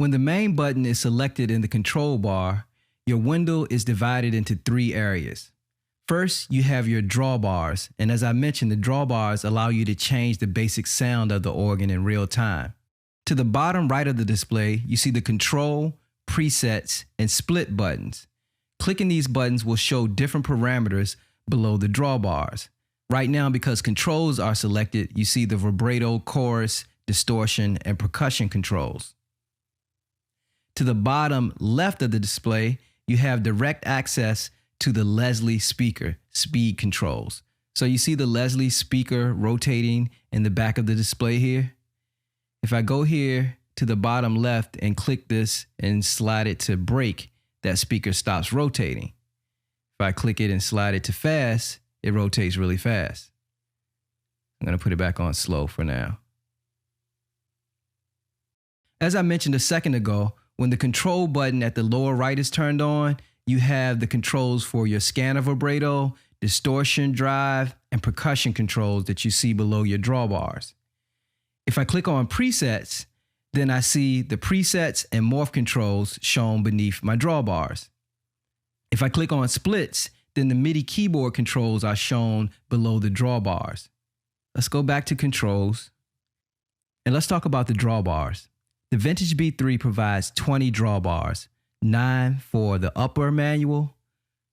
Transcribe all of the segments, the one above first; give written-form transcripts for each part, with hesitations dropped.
When the main button is selected in the control bar, your window is divided into 3 areas. First, you have your drawbars, and as I mentioned, the drawbars allow you to change the basic sound of the organ in real time. To the bottom right of the display, you see the control, presets, and split buttons. Clicking these buttons will show different parameters below the drawbars. Right now, because controls are selected, you see the vibrato, chorus, distortion, and percussion controls. To the bottom left of the display, you have direct access to the Leslie speaker speed controls. So you see the Leslie speaker rotating in the back of the display here. If I go here to the bottom left and click this and slide it to break, that speaker stops rotating. If I click it and slide it to fast, it rotates really fast. I'm going to put it back on slow for now. As I mentioned a second ago, when the control button at the lower right is turned on, you have the controls for your scanner vibrato, distortion drive, and percussion controls that you see below your drawbars. If I click on presets, then I see the presets and morph controls shown beneath my drawbars. If I click on splits, then the MIDI keyboard controls are shown below the drawbars. Let's go back to controls and let's talk about the drawbars. The Vintage B3 provides 20 drawbars, 9 for the upper manual,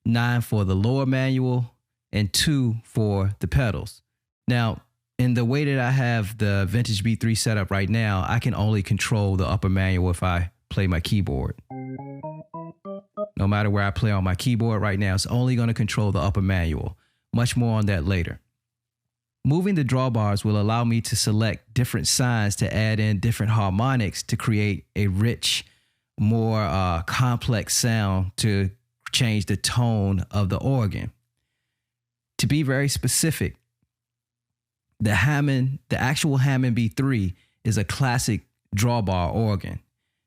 9 for the lower manual, and 2 for the pedals. Now, in the way that I have the Vintage B3 set up right now, I can only control the upper manual if I play my keyboard. No matter where I play on my keyboard right now, it's only going to control the upper manual. Much more on that later. Moving the drawbars will allow me to select different signs to add in different harmonics to create a rich, more complex sound to change the tone of the organ. To be very specific, the actual Hammond B3 is a classic drawbar organ.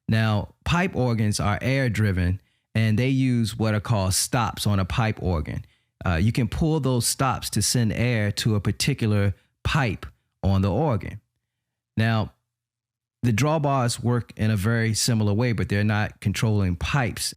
Now, pipe organs are air driven and they use what are called stops on a pipe organ. You can pull those stops to send air to a particular pipe on the organ. Now, the drawbars work in a very similar way, but they're not controlling pipes.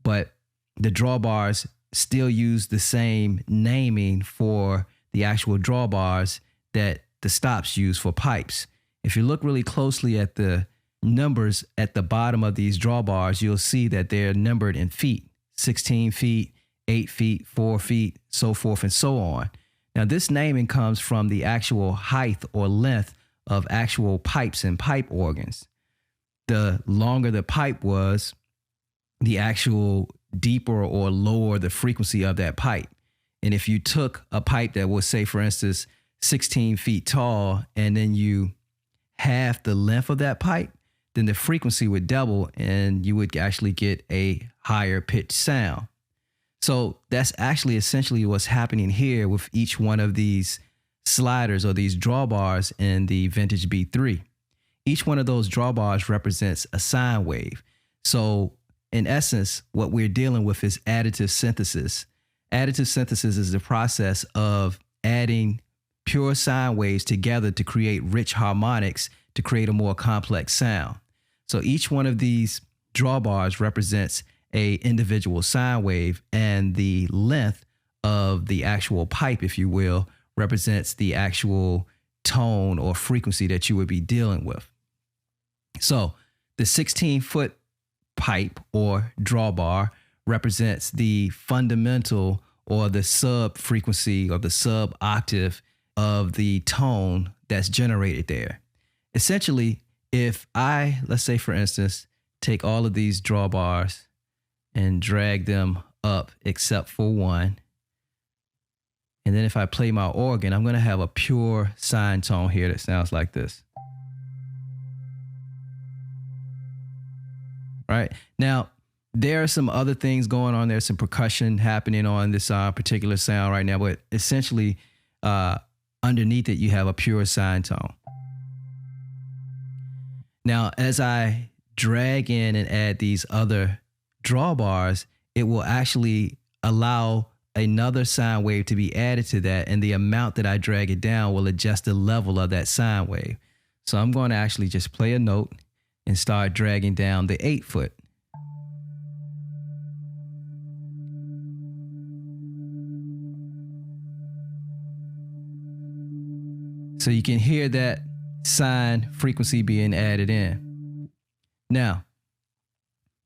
But the drawbars still use the same naming for the actual drawbars that the stops use for pipes. If you look really closely at the numbers at the bottom of these drawbars, you'll see that they're numbered in feet, 16 feet, 8 feet, 4 feet, so forth and so on. Now, this naming comes from the actual height or length of actual pipes and pipe organs. The longer the pipe was, the actual deeper or lower the frequency of that pipe. And if you took a pipe that was, say, for instance, 16 feet tall, and then you half the length of that pipe, then the frequency would double and you would actually get a higher pitched sound. So that's actually essentially what's happening here with each one of these sliders or these drawbars in the Vintage B3. Each one of those drawbars represents a sine wave. So in essence, what we're dealing with is additive synthesis. Additive synthesis is the process of adding pure sine waves together to create rich harmonics to create a more complex sound. So each one of these drawbars represents a individual sine wave, and the length of the actual pipe, if you will, represents the actual tone or frequency that you would be dealing with. So the 16-foot pipe or drawbar represents the fundamental or the sub frequency or the sub octave of the tone that's generated there. Essentially, if I, let's say for instance, take all of these drawbars and drag them up except for one, and then if I play my organ, I'm going to have a pure sine tone here that sounds like this. Right? Now, there are some other things going on. There's some percussion happening on this particular sound right now, but essentially underneath it, you have a pure sine tone. Now, as I drag in and add these other drawbars, it will actually allow another sine wave to be added to that, and the amount that I drag it down will adjust the level of that sine wave. So I'm going to actually just play a note and start dragging down the 8 foot. So you can hear that sine frequency being added in. Now,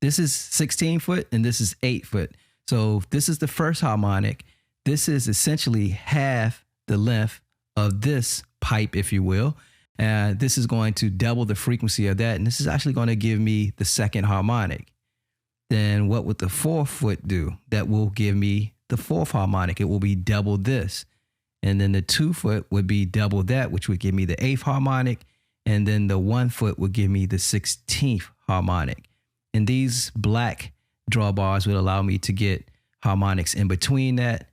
this is 16 foot and this is 8 foot. So this is the first harmonic. This is essentially half the length of this pipe, if you will. And this is going to double the frequency of that. And this is actually going to give me the second harmonic. Then what would the 4 foot do? That will give me the 4th harmonic. It will be double this. And then the 2 foot would be double that, which would give me the 8th harmonic. And then the 1 foot would give me the 16th harmonic. And these black drawbars would allow me to get harmonics in between that.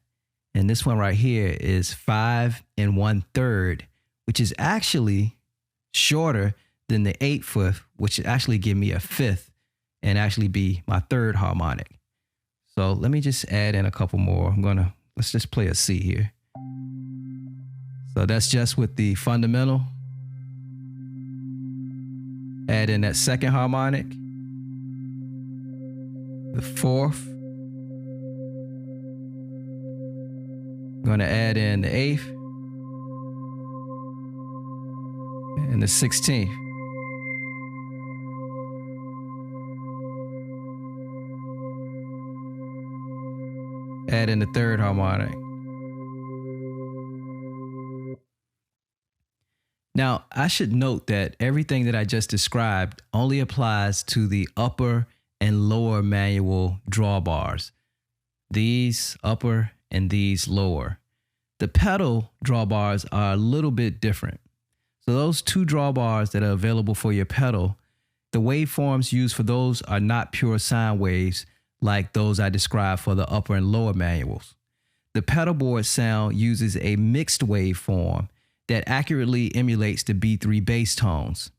And this one right here is 5 1/3, which is actually shorter than the 8 foot, which would actually give me a 5th and actually be my 3rd harmonic. So let me just add in a couple more. Let's just play a C here. So that's just with the fundamental. Add in that 2nd harmonic, the 4th. I'm going to add in the 8th and the 16th. Add in the 3rd harmonic. Now, I should note that everything that I just described only applies to the upper and lower manual drawbars. These upper and these lower. The pedal drawbars are a little bit different. So those 2 drawbars that are available for your pedal, the waveforms used for those are not pure sine waves like those I described for the upper and lower manuals. The pedal board sound uses a mixed waveform that accurately emulates the B3 bass tones.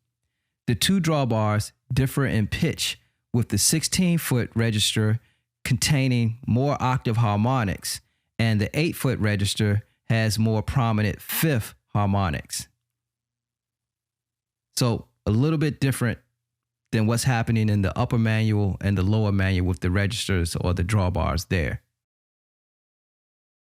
The 2 drawbars differ in pitch, with the 16-foot register containing more octave harmonics, and the 8-foot register has more prominent 5th harmonics. So a little bit different than what's happening in the upper manual and the lower manual with the registers or the drawbars there.